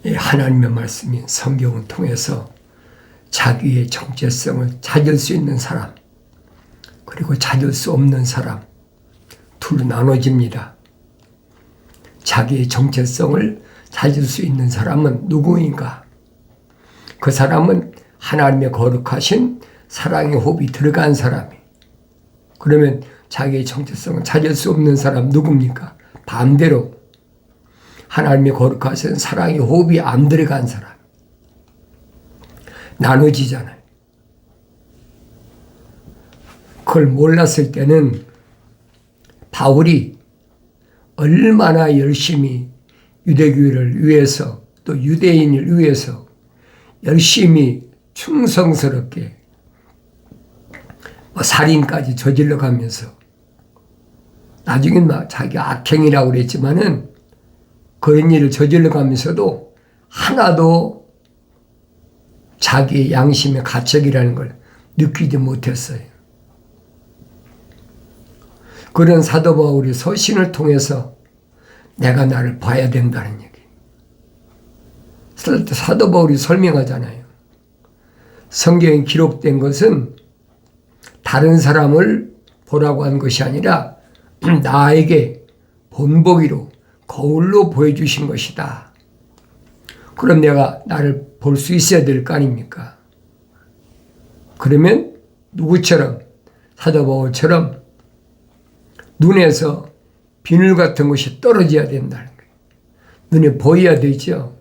하나님의 말씀인 성경을 통해서 자기의 정체성을 찾을 수 있는 사람, 그리고 찾을 수 없는 사람, 둘로 나눠집니다. 자기의 정체성을 찾을 수 있는 사람은 누구인가? 그 사람은 하나님의 거룩하신 사랑의 호흡이 들어간 사람이. 그러면 자기의 정체성을 찾을 수 없는 사람 누굽니까? 반대로 하나님의 거룩하신 사랑의 호흡이 안 들어간 사람. 나눠지잖아요. 그걸 몰랐을 때는 바울이 얼마나 열심히 유대교회를 위해서 또 유대인을 위해서 열심히 충성스럽게 살인까지 저질러 가면서 나중엔 막 자기가 악행이라고 그랬지만은 그런 일을 저질러 가면서도 하나도 자기의 양심의 가책이라는 걸 느끼지 못했어요. 그런 사도 바울의 서신을 통해서 내가 나를 봐야 된다는 얘기. 사도 바울이 설명하잖아요. 성경에 기록된 것은 다른 사람을 보라고 한 것이 아니라 나에게 본보기로 거울로 보여주신 것이다. 그럼 내가 나를 볼 수 있어야 될 거 아닙니까? 그러면 누구처럼? 사도 바울처럼 눈에서 비늘 같은 것이 떨어져야 된다는 거예요. 눈에 보여야 되죠.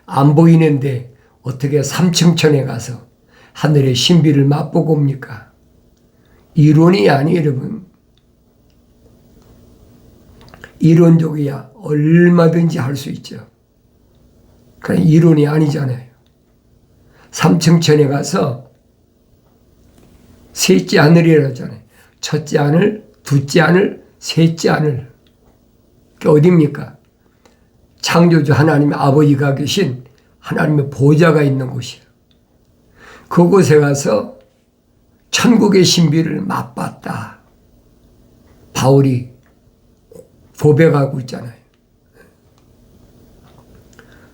안 보이는데 어떻게 삼층천에 가서 하늘의 신비를 맛보고 옵니까? 이론이 아니에요, 여러분. 이론적이야 얼마든지 할 수 있죠. 그냥 이론이 아니잖아요. 삼층천에 가서 셋째 하늘이라 하잖아요. 첫째 하늘, 둘째 하늘, 셋째 하늘. 그게 어디입니까? 창조주 하나님의 아버지가 계신 하나님의 보좌가 있는 곳이에요. 그곳에 가서 천국의 신비를 맛봤다. 바울이 고백하고 있잖아요.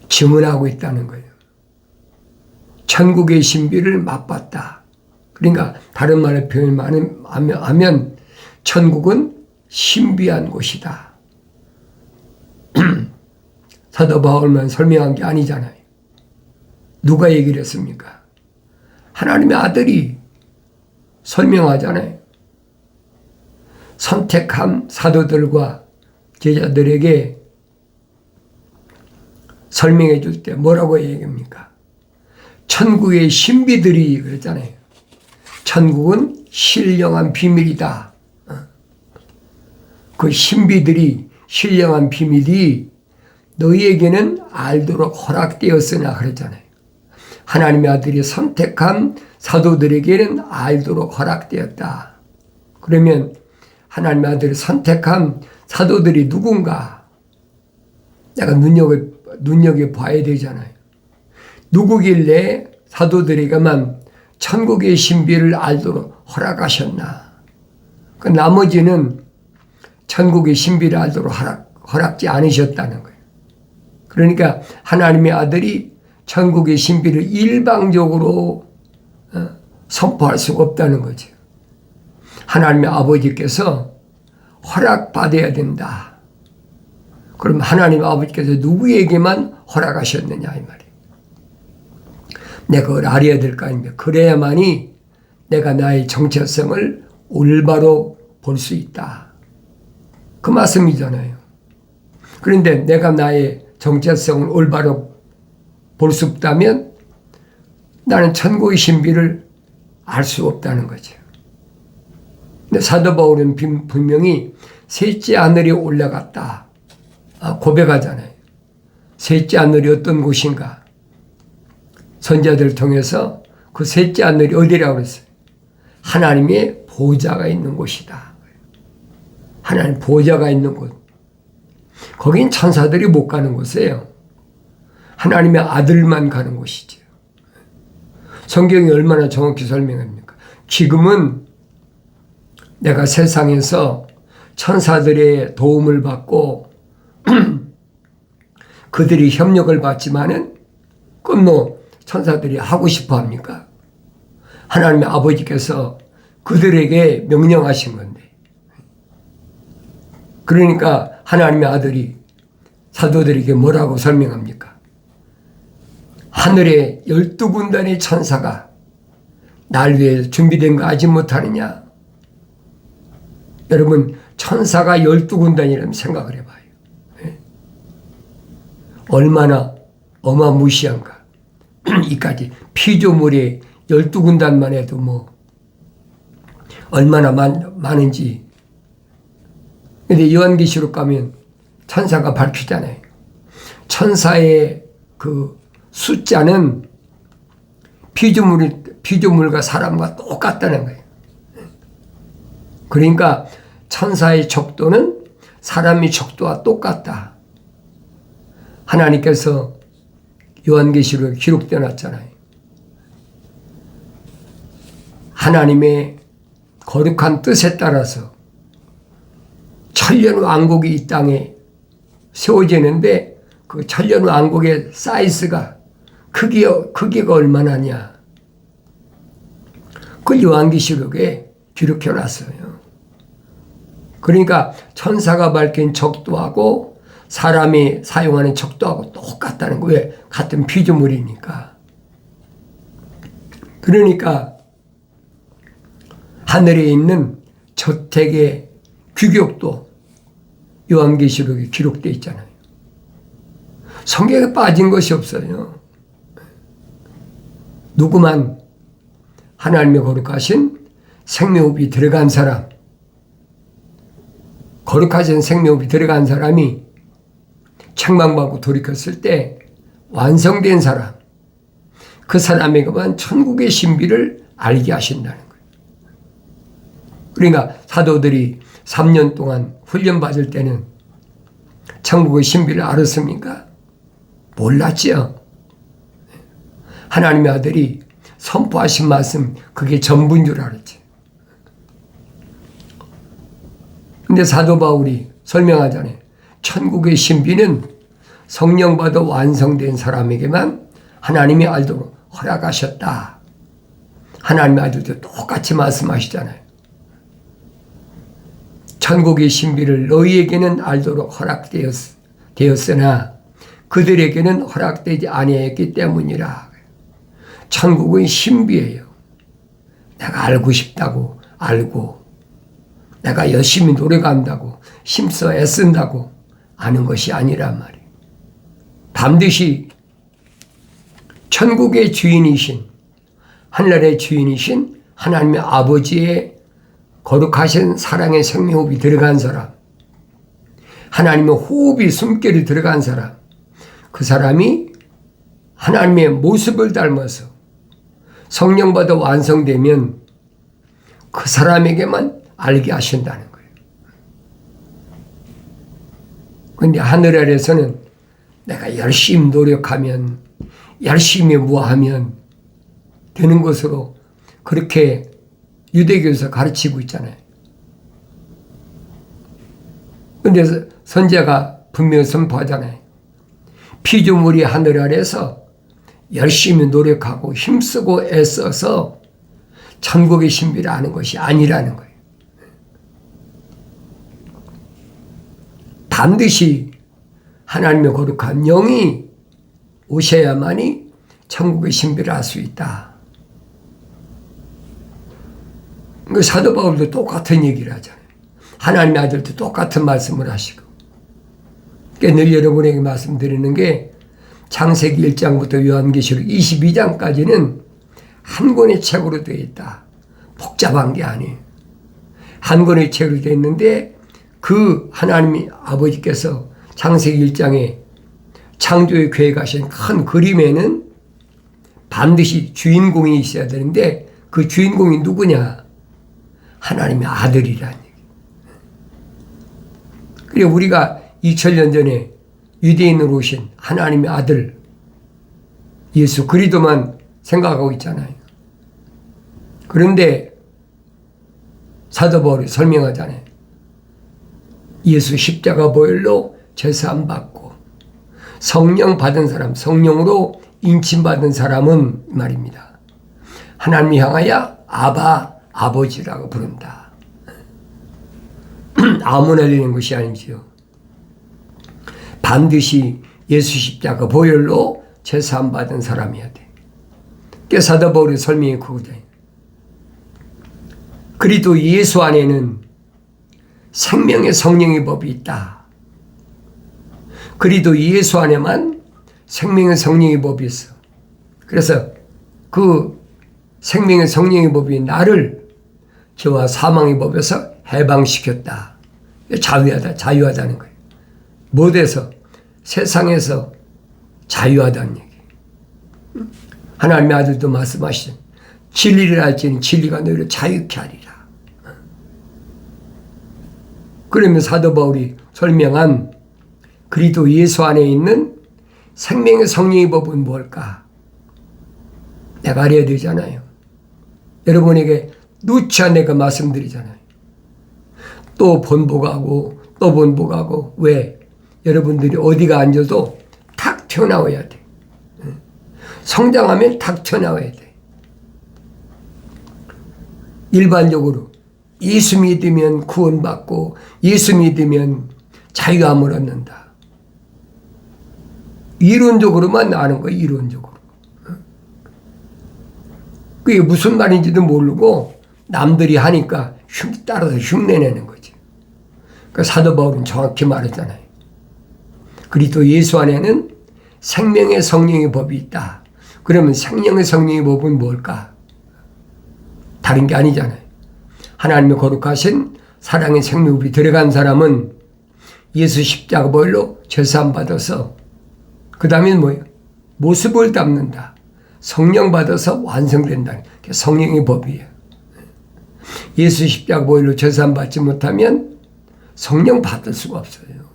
증언하고 있다는 거예요. 천국의 신비를 맛봤다. 그러니까 다른 말로 표현하면 천국은 신비한 곳이다. 사도 바울만 설명한 게 아니잖아요. 누가 얘기를 했습니까? 하나님의 아들이 설명하잖아요. 선택한 사도들과 제자들에게 설명해 줄 때 뭐라고 얘기합니까? 천국의 신비들이 그랬잖아요. 천국은 신령한 비밀이다. 그 신비들이, 신령한 비밀이 너희에게는 알도록 허락되었으나 그랬잖아요. 하나님의 아들이 선택한 사도들에게는 알도록 허락되었다. 그러면 하나님의 아들이 선택한 사도들이 누군가? 내가 눈여겨봐야 되잖아요. 누구길래 사도들에게만 천국의 신비를 알도록 허락하셨나? 그 나머지는 천국의 신비를 알도록 허락지 않으셨다는 거예요. 그러니까 하나님의 아들이 천국의 신비를 일방적으로 선포할 수가 없다는 거죠. 하나님의 아버지께서 허락받아야 된다. 그럼 하나님 아버지께서 누구에게만 허락하셨느냐 이 말이에요. 내가 그걸 알아야 될 거 아닙니까? 그래야만이 내가 나의 정체성을 올바로 볼 수 있다. 그 말씀이잖아요. 그런데 내가 나의 정체성을 올바로 볼 수 없다면 나는 천국의 신비를 알 수 없다는 거죠. 근데 사도 바울은 분명히 셋째 하늘에 올라갔다. 고백하잖아요. 셋째 하늘이 어떤 곳인가? 선자들을 통해서 그 셋째 하늘이 어디라고 그랬어요? 하나님의 보좌가 있는 곳이다. 하나님 보좌가 있는 곳. 거긴 천사들이 못 가는 곳이에요. 하나님의 아들만 가는 곳이죠. 성경이 얼마나 정확히 설명합니까? 지금은 내가 세상에서 천사들의 도움을 받고 그들이 협력을 받지만은 끝로 천사들이 하고 싶어 합니까? 하나님의 아버지께서 그들에게 명령하신 건데. 그러니까 하나님의 아들이 사도들에게 뭐라고 설명합니까? 하늘에 12군단의 천사가 날 위해 준비된 거 아직 못하느냐? 여러분, 천사가 12군단이라면 생각을 해봐요. 얼마나 어마무시한가. 이까지 피조물이 12군단만 해도 뭐 얼마나 많은지. 근데 요한계시록 가면 천사가 밝히잖아요. 천사의 그 숫자는 피조물과 사람과 똑같다는 거예요. 그러니까 천사의 척도는 사람의 척도와 똑같다. 하나님께서 요한계시록에 기록되어 놨잖아요. 하나님의 거룩한 뜻에 따라서 천년 왕국이 이 땅에 세워지는데 그 천년 왕국의 사이즈가 크기가 얼마나냐. 그 요한계시록에 기록해 놨어요. 그러니까 천사가 밝힌 척도하고 사람이 사용하는 척도하고 똑같다는 거예요. 왜? 같은 피조물이니까. 그러니까 하늘에 있는 저택의 규격도 요한계시록에 기록되어 있잖아요. 성경에 빠진 것이 없어요. 누구만 하나님의 거룩하신 생명호흡이 들어간 사람, 거룩하신 생명호흡이 들어간 사람이 책망받고 돌이켰을 때 완성된 사람, 그 사람에게만 천국의 신비를 알게 하신다는 거예요. 그러니까 사도들이 3년 동안 훈련받을 때는 천국의 신비를 알았습니까? 몰랐지요. 하나님의 아들이 선포하신 말씀, 그게 전부인 줄 알았지. 근데 사도 바울이 설명하잖아요. 천국의 신비는 성령 받아 완성된 사람에게만 하나님이 알도록 허락하셨다. 하나님의 아들도 똑같이 말씀하시잖아요. 천국의 신비를 너희에게는 알도록 허락되었으나 그들에게는 허락되지 아니했기 때문이라. 천국은 신비예요. 내가 알고 싶다고 알고, 내가 열심히 노력한다고 힘써 애쓴다고 아는 것이 아니란 말이에요. 반드시 천국의 주인이신, 하늘의 주인이신 하나님의 아버지의 거룩하신 사랑의 생명호흡이 들어간 사람, 하나님의 호흡이 숨결이 들어간 사람, 그 사람이 하나님의 모습을 닮아서 성령 받아 완성되면 그 사람에게만 알게 하신다는 거예요. 그런데 하늘 아래서는 내가 열심히 노력하면, 열심히 뭐하면 되는 것으로 그렇게 유대교에서 가르치고 있잖아요. 그런데 선지자가 분명히 선포하잖아요. 피조물이 하늘 아래서 열심히 노력하고 힘쓰고 애써서 천국의 신비를 아는 것이 아니라는 거예요. 반드시 하나님의 거룩한 영이 오셔야만이 천국의 신비를 알 수 있다. 사도 바울도 똑같은 얘기를 하잖아요. 하나님의 아들도 똑같은 말씀을 하시고. 그러니까 늘 여러분에게 말씀드리는 게 창세기 1장부터 요한계시록 22장까지는 한 권의 책으로 되어 있다. 복잡한 게 아니에요. 한 권의 책으로 되어 있는데 그 하나님이 아버지께서 창세기 1장에 창조의 계획하신 큰 그림에는 반드시 주인공이 있어야 되는데 그 주인공이 누구냐? 하나님의 아들이라는 얘기. 그리고 우리가 2000년 전에 유대인으로 오신 하나님의 아들 예수 그리스도만 생각하고 있잖아요. 그런데 사도 바울이 설명하잖아요. 예수 십자가 보혈로 제사함 받고 성령 받은 사람, 성령으로 인침받은 사람은 말입니다. 하나님을 향하여 아바, 아버지라고 부른다. 아무나 되는 것이 아니지요. 반드시 예수 십자가 보혈로 제사함 받은 사람이어야 돼. 사도 바울의 설명이 그거다. 그리도 예수 안에는 생명의 성령의 법이 있다. 그리도 예수 안에만 생명의 성령의 법이 있어. 그래서 그 생명의 성령의 법이 나를 죄와 사망의 법에서 해방시켰다. 자유하다는 거예요. 못해서 세상에서 자유하다는 얘기. 하나님의 아들도 말씀하시죠. 진리를 알지니 진리가 너희를 자유케 하리라. 그러면 사도 바울이 설명한 그리스도 예수 안에 있는 생명의 성령의 법은 뭘까? 내가 알아야 되잖아요. 여러분에게 누차 내가 말씀드리잖아요. 또 번복하고 또 번복하고. 왜? 여러분들이 어디가 앉아도 탁 튀어나와야 돼. 성장하면 탁 튀어나와야 돼. 일반적으로 예수 믿으면 구원받고 예수 믿으면 자유함을 얻는다. 이론적으로만 아는 거예요. 이론적으로. 그게 무슨 말인지도 모르고 남들이 하니까 따라서 흉내내는 거지. 그러니까 사도 바울은 정확히 말했잖아요. 그리스도 예수 안에는 생명의 성령의 법이 있다. 그러면 생명의 성령의 법은 뭘까? 다른 게 아니잖아요. 하나님의 거룩하신 사랑의 생명법이 들어간 사람은 예수 십자가 보혈로 제사함 받아서 그 다음엔 뭐예요? 모습을 담는다. 성령 받아서 완성된다. 그게 성령의 법이에요. 예수 십자가 보혈로 제사함 받지 못하면 성령 받을 수가 없어요.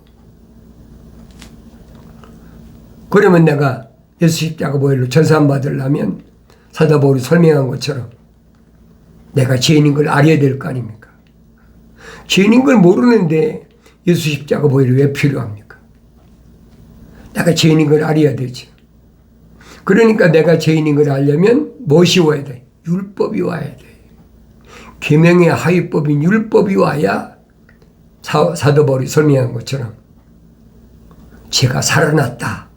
그러면 내가 예수 십자가 보혈로 제사함 받으려면 사도 바울이 설명한 것처럼 내가 죄인인 걸 알아야 될 거 아닙니까? 죄인인 걸 모르는데 예수 십자가 보혈이 왜 필요합니까? 내가 죄인인 걸 알아야 되지. 그러니까 내가 죄인인 걸 알려면 무엇이 와야 돼? 율법이 와야 돼. 계명의 하위법인 율법이 와야 사도 바울이 설명한 것처럼 죄가 살아났다.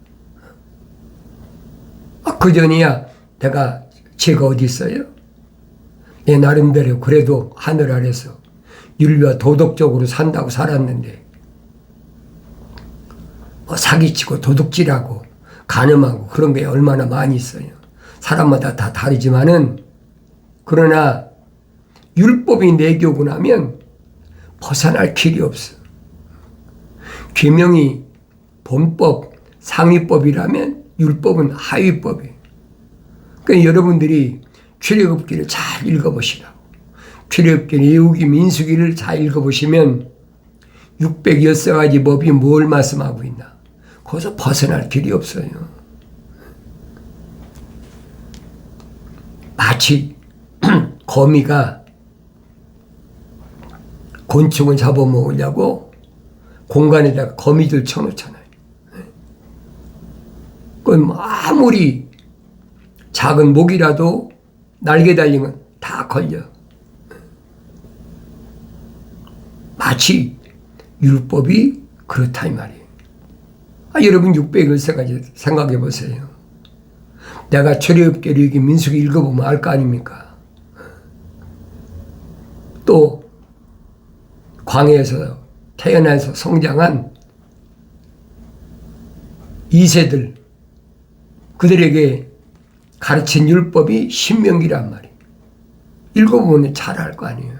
그전이야 내가 죄가 어디 있어요? 내 나름대로 그래도 하늘 아래서 윤리와 도덕적으로 산다고 살았는데 사기치고 도둑질하고 간음하고 그런 게 얼마나 많이 있어요. 사람마다 다 다르지만은 그러나 율법이 내게 오고 나면 벗어날 길이 없어. 계명이 본법, 상위법이라면 율법은 하위법이에요. 그러니까 여러분들이 출애굽기를 잘 읽어보시라고. 출애굽기, 레위기, 민수기를 잘 읽어보시면 606가지 법이 뭘 말씀하고 있나. 거기서 벗어날 길이 없어요. 마치 거미가 곤충을 잡아먹으려고 공간에다가 거미줄 쳐놓잖아요. 그건 아무리 작은 목이라도 날개 달린 건 다 걸려. 마치 율법이 그렇다 이 말이에요. 여러분 600일세까지 생각해 보세요. 내가 출애굽기, 레위기, 민수기 읽어보면 알 거 아닙니까? 또 광야에서 태어나서 성장한 2세들 그들에게 가르친 율법이 신명기란 말이에요. 읽어보면 잘 알 거 아니에요.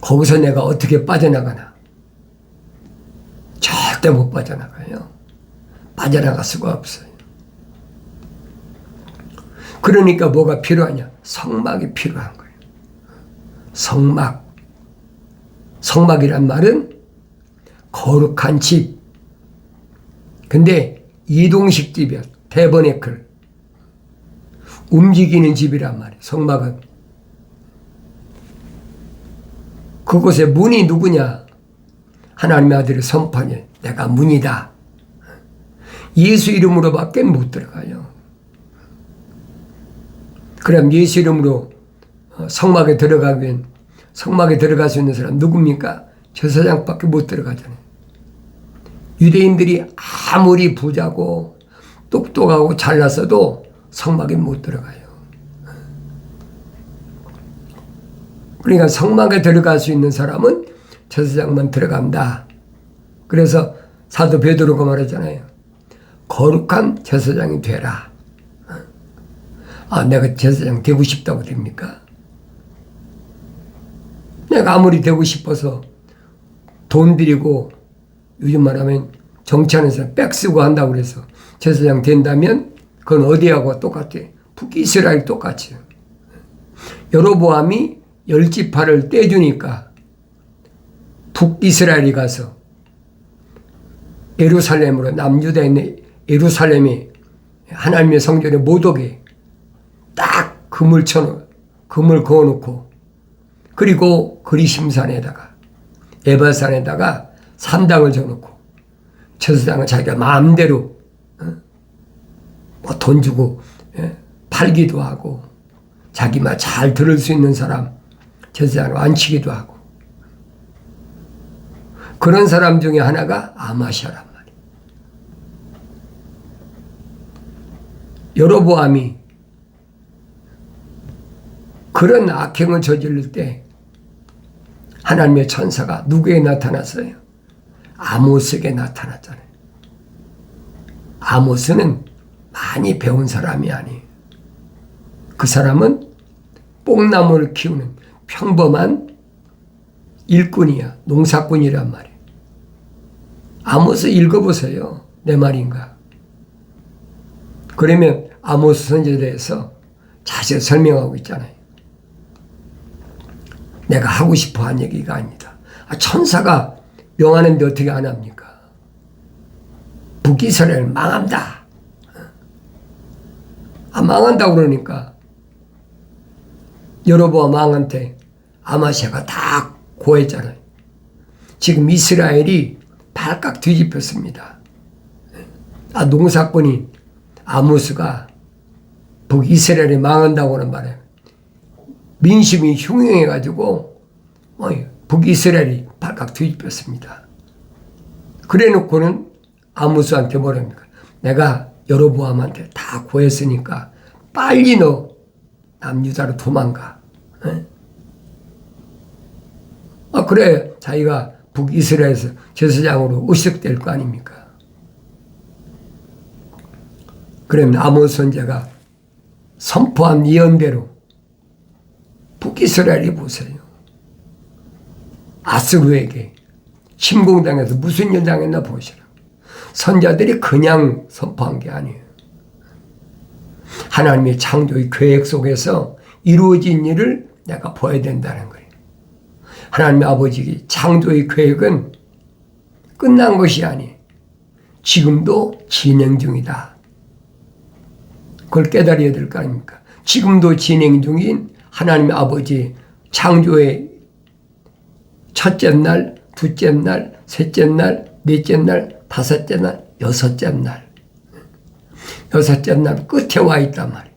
거기서 내가 어떻게 빠져나가나? 절대 못 빠져나가요. 빠져나갈 수가 없어요. 그러니까 뭐가 필요하냐? 성막이 필요한 거예요. 성막. 성막이란 말은 거룩한 집. 근데 이동식 집이야. 태버네클. 움직이는 집이란 말이에요. 성막은. 그곳에 문이 누구냐? 하나님의 아들의 선판이에요. 내가 문이다. 예수 이름으로밖에 못 들어가요. 그럼 예수 이름으로 성막에 들어가면 성막에 들어갈 수 있는 사람 누굽니까? 제사장밖에 못 들어가잖아요. 유대인들이 아무리 부자고 똑똑하고 잘났어도 성막에 못 들어가요. 그러니까 성막에 들어갈 수 있는 사람은 제사장만 들어간다. 그래서 사도 베드로가 말하잖아요. 거룩한 제사장이 되라. 내가 제사장 되고 싶다고 됩니까? 내가 아무리 되고 싶어서 돈 들이고 요즘 말하면 정치하면서 백 쓰고 한다고 그래서 제사장 된다면 그건 어디하고 똑같아? 북이스라엘 똑같이. 여로보암이 10지파를 떼주니까 북이스라엘이 가서 예루살렘으로 남유다에 있는 예루살렘에 하나님의 성전에 못 오게 딱 금을 그어놓고 그리고 그리심산에다가 에발산에다가 산당을 져놓고 제사장은 자기가 마음대로 뭐 돈 주고 팔기도 하고 자기 말 잘 들을 수 있는 사람 제사장을 앉히기도 하고 그런 사람 중에 하나가 아마시아란 말이에요. 여로보암이 그런 악행을 저지를 때 하나님의 천사가 누구에게 나타났어요? 아모스에게 나타났잖아요. 아모스는 많이 배운 사람이 아니에요. 그 사람은 뽕나무를 키우는 평범한 일꾼이야. 농사꾼이란 말이에요. 아모스 읽어보세요. 내 말인가? 그러면 아모스 선지에 대해서 자세히 설명하고 있잖아요. 내가 하고 싶어 한 얘기가 아닙니다. 천사가 명하는데 어떻게 안 합니까? 북이스라엘 망한다. 망한다고 그러니까 여로보암 왕한테 아마시아가 다 고했잖아요. 지금 이스라엘이 발칵 뒤집혔습니다. 농사꾼인 아모스가 북이스라엘이 망한다고 하는 말에 민심이 흉흉해가지고 북이스라엘이 발칵 뒤집혔습니다. 그래 놓고는 아모스한테 뭐랍니까? 내가 여로보암한테 다 고했으니까 빨리 너 남유다로 도망가. 그래 자기가 북이스라엘에서 제사장으로 의식될 거 아닙니까? 그러면 아모스 선지자가 선포한 예언대로 북이스라엘이 보세요. 아스루에게 침공당해서 무슨 일 당했나 보시라. 선자들이 그냥 선포한 게 아니에요. 하나님의 창조의 계획 속에서 이루어진 일을 내가 보아야 된다는 거예요. 하나님의 아버지 창조의 계획은 끝난 것이 아니에요. 지금도 진행 중이다. 그걸 깨달아야 될 거 아닙니까? 지금도 진행 중인 하나님의 아버지 창조의 첫째 날, 둘째 날, 셋째 날, 넷째 날, 다섯째 날, 여섯째 날. 여섯째 날 끝에 와 있단 말이에요.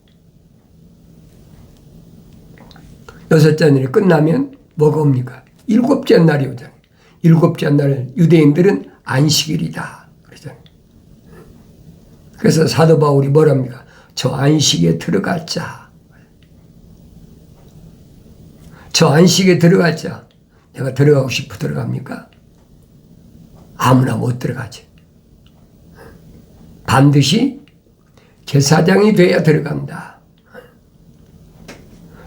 여섯째 날이 끝나면 뭐가 옵니까? 일곱째 날이 오잖아요. 일곱째 날 유대인들은 안식일이다. 그러잖아요. 그래서 사도 바울이 뭐랍니까? 저 안식에 들어갈 자. 저 안식에 들어갈 자. 내가 들어가고 싶어 들어갑니까? 아무나 못 들어가지. 반드시 제사장이 돼야 들어간다.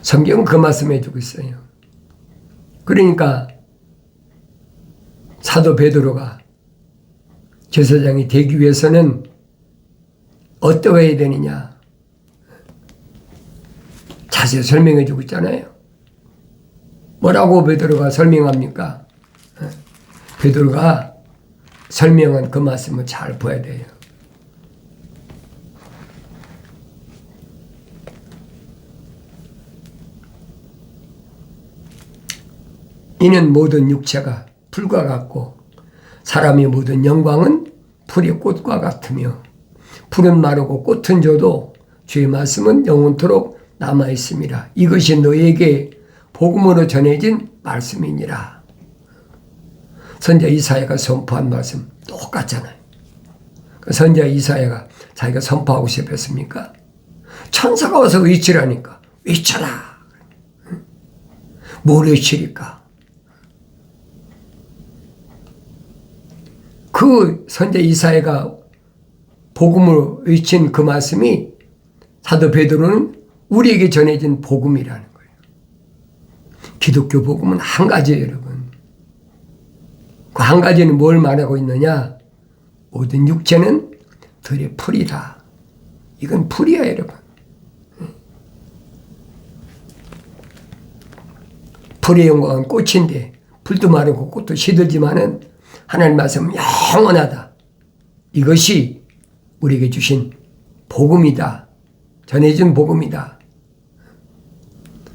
성경은 그 말씀 해주고 있어요. 그러니까 사도 베드로가 제사장이 되기 위해서는 어떠해야 되느냐 자세히 설명해 주고 있잖아요. 뭐라고 베드로가 설명합니까? 베드로가 설명한 그 말씀을 잘 봐야 돼요. 이는 모든 육체가 풀과 같고 사람의 모든 영광은 풀의 꽃과 같으며 풀은 마르고 꽃은 져도 주의 말씀은 영원토록 남아 있습니다. 이것이 너에게 복음으로 전해진 말씀이니라. 선지자 이사야가 선포한 말씀 똑같잖아요. 선지자 이사야가 자기가 선포하고 싶었습니까? 천사가 와서 외치라니까. 외쳐라. 뭘 외치리까? 그 선지자 이사야가 복음을 외친 그 말씀이 사도 베드로는 우리에게 전해진 복음이라는 거예요. 기독교 복음은 한 가지예요, 여러분. 그 한 가지는 뭘 말하고 있느냐? 모든 육체는 들의 풀이다. 이건 풀이야, 여러분. 풀의 영광은 꽃인데 풀도 마르고 꽃도 시들지만은 하나님 말씀은 영원하다. 이것이 우리에게 주신 복음이다. 전해준 복음이다.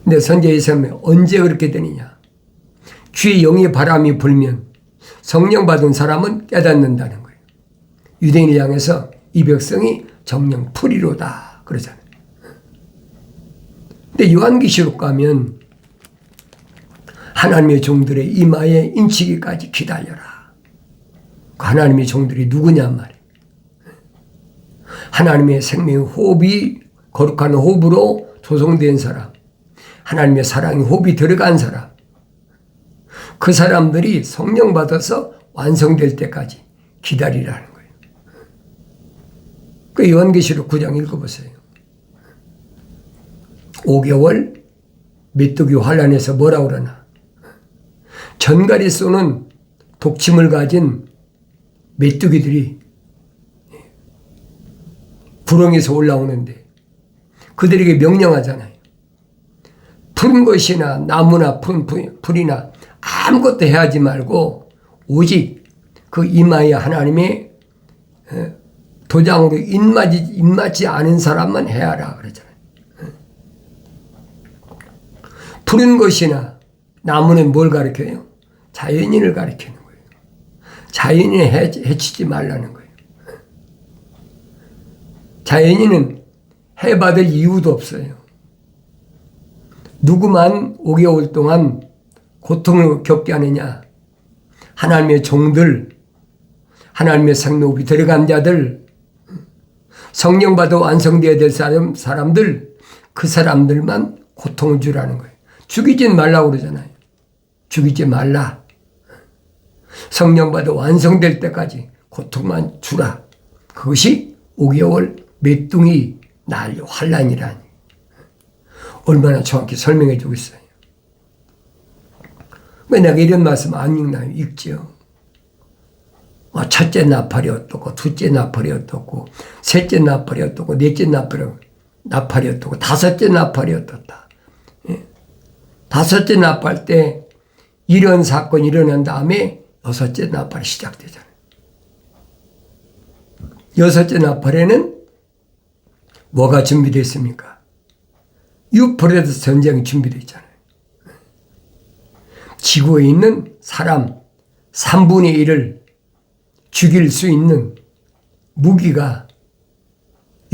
근데 선지자에서는 언제 그렇게 되느냐? 주의 영의 바람이 불면 성령 받은 사람은 깨닫는다는 거예요. 유대인을 향해서 이 백성이 정령 풀이로다 그러잖아요. 근데 요한계시록 가면 하나님의 종들의 이마에 인치기까지 기다려라. 그 하나님의 종들이 누구냐 말이에요. 하나님의 생명의 호흡이 거룩한 호흡으로 조성된 사람, 하나님의 사랑의 호흡이 들어간 사람, 그 사람들이 성령 받아서 완성될 때까지 기다리라는 거예요. 그 요한계시록 9장 읽어보세요. 5개월 메뚜기 환란에서 뭐라고 그러나? 전갈이 쏘는 독침을 가진 메뚜기들이 구렁에서 올라오는데 그들에게 명령하잖아요. 푸른 것이나 나무나 푸른 풀이나 아무것도 해하지 말고 오직 그 이마에 하나님의 도장으로 입맞지 않은 사람만 해야라 그러잖아요. 푸른 것이나 나무는 뭘 가르쳐요? 자연인을 가르치는 거예요. 자연인을 해치지 말라는 거예요. 자연인은 해받을 이유도 없어요. 누구만 5개월 동안 고통을 겪게 하느냐? 하나님의 종들, 하나님의 생명이 들어간 자들, 성령 받아 완성되어야 될 사람들, 그 사람들만 고통을 주라는 거예요. 죽이지 말라고 그러잖아요. 죽이지 말라. 성령 받아 완성될 때까지 고통만 주라. 그것이 5개월 메뚜기 날 환란이라니. 얼마나 정확히 설명해 주고 있어요. 왜 내가 이런 말씀 안 읽나요? 읽죠. 첫째 나팔이 어떻고, 둘째 나팔이 어떻고, 셋째 나팔이 어떻고, 넷째 나팔이 어떻고, 다섯째 나팔이 어떻다. 예? 다섯째 나팔 때 이런 사건이 일어난 다음에 여섯째 나팔이 시작되잖아요. 여섯째 나팔에는 뭐가 준비되어 있습니까? 유프레데스 전쟁이 준비되어 있잖아요. 지구에 있는 사람 3분의 1을 죽일 수 있는 무기가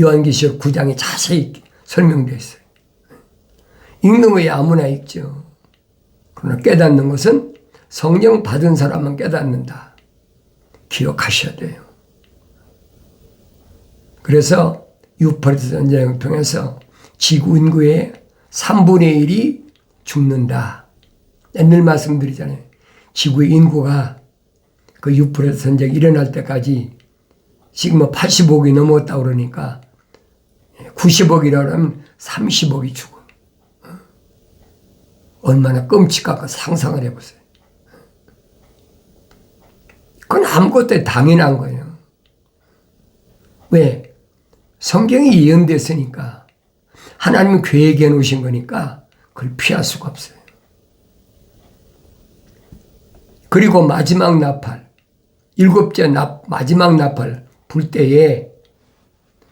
요한계시록 9장에 자세히 설명되어 있어요. 읽는 거에 아무나 읽죠. 그러나 깨닫는 것은 성령 받은 사람만 깨닫는다. 기억하셔야 돼요. 그래서 유프레데스 전쟁을 통해서 지구 인구의 3분의 1이 죽는다. 늘 말씀드리잖아요. 지구의 인구가 그 유프레데스 전쟁이 일어날 때까지 지금 85억이 넘었다고 그러니까 90억이라면 30억이 죽어. 얼마나 끔찍할까 상상을 해보세요. 그건 아무것도 당연한 거예요. 왜? 성경이 예언됐으니까 하나님은 계획해 놓으신 거니까 그걸 피할 수가 없어요. 그리고 마지막 나팔, 7째 마지막 나팔 불 때에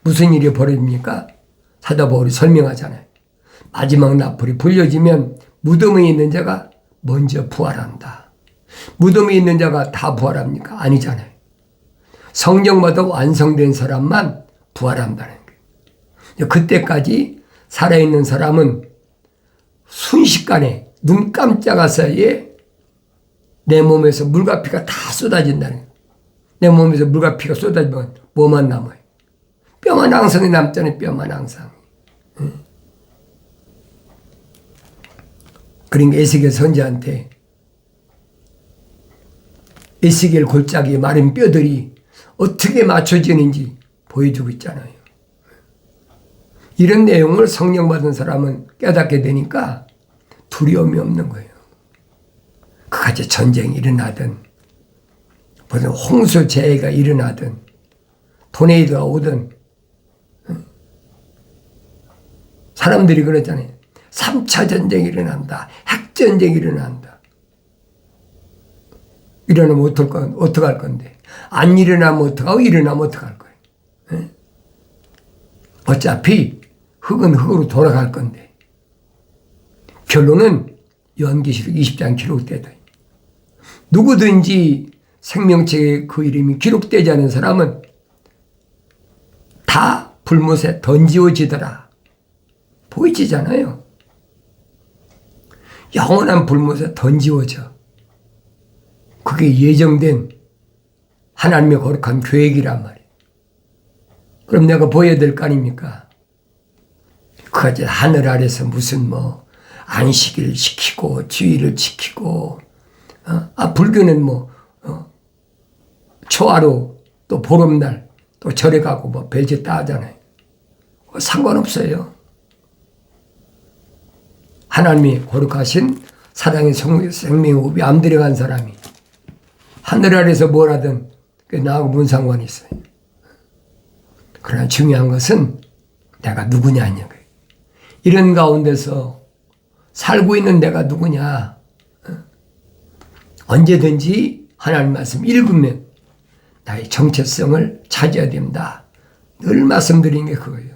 무슨 일이 벌어집니까? 사도 바울이 설명하잖아요. 마지막 나팔이 불려지면 무덤에 있는 자가 먼저 부활한다. 무덤에 있는 자가 다 부활합니까? 아니잖아요. 성령 받아 완성된 사람만 부활한다는 거예요. 그때까지 살아있는 사람은 순식간에 눈 깜짝할 사이에 내 몸에서 물과 피가 다 쏟아진다는 거예요. 내 몸에서 물과 피가 쏟아지면 뭐만 남아요? 뼈만 항상이 남잖아요. 뼈만 항상. 그러니까 에스겔 선지한테 에스겔 골짜기에 마른 뼈들이 어떻게 맞춰지는지 보여주고 있잖아요. 이런 내용을 성령 받은 사람은 깨닫게 되니까 두려움이 없는 거예요. 그같이 전쟁이 일어나든 무슨 홍수 재해가 일어나든 토네이도가 오든 사람들이 그러잖아요. 3차 전쟁이 일어난다. 핵전쟁이 일어난다. 일어나면 어떡할 건데. 안 일어나면 어떡하고 일어나면 어떡할 거예요. 네? 어차피 흙은 흙으로 돌아갈 건데. 결론은 요한계시록 20장 기록되다. 누구든지 생명책에 그 이름이 기록되지 않은 사람은 다 불못에 던지어지더라. 보이지잖아요. 영원한 불못에 던지어져. 그게 예정된 하나님의 거룩한 계획이란 말이에요. 그럼 내가 보여야 될 거 아닙니까? 그까지 하늘 아래서 무슨 안식일 지키고 주의를 지키고 불교는 초하루 또 보름날 또 절에 가고 별짓 다 하잖아요. 상관없어요. 하나님이 거룩하신 사랑의 생명호흡이 안 들어간 사람이 하늘 아래서 뭘 하든 나하고 무슨 상관이 있어요. 그러나 중요한 것은 내가 누구냐는 거예요. 이런 가운데서 살고 있는 내가 누구냐. 언제든지 하나님 말씀 읽으면 나의 정체성을 찾아야 된다. 늘 말씀드린 게 그거예요.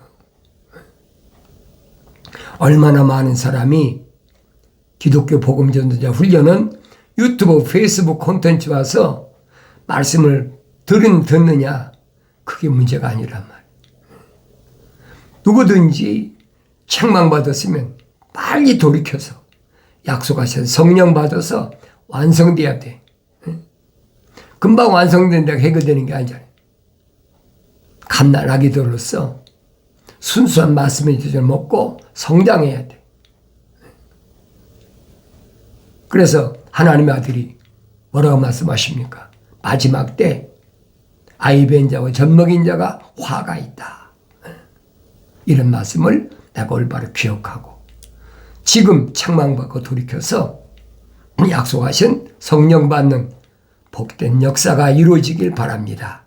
얼마나 많은 사람이 기독교 복음 전도자 훈련은 유튜브, 페이스북 콘텐츠 와서 말씀을 듣느냐. 그게 문제가 아니란 말이에요. 누구든지 책망받았으면 빨리 돌이켜서 약속하신 성령 받아서 완성돼야 돼. 금방 완성된다고 해결되는 게 아니잖아요. 갓난 아기들로서 순수한 말씀의 젖을 먹고 성장해야 돼. 그래서 하나님의 아들이 뭐라고 말씀하십니까? 마지막 때 아이 뵌 자와 젖먹인 자가 화가 있다. 이런 말씀을 내가 올바로 기억하고 지금 책망받고 돌이켜서 약속하신 성령 받는 복된 역사가 이루어지길 바랍니다.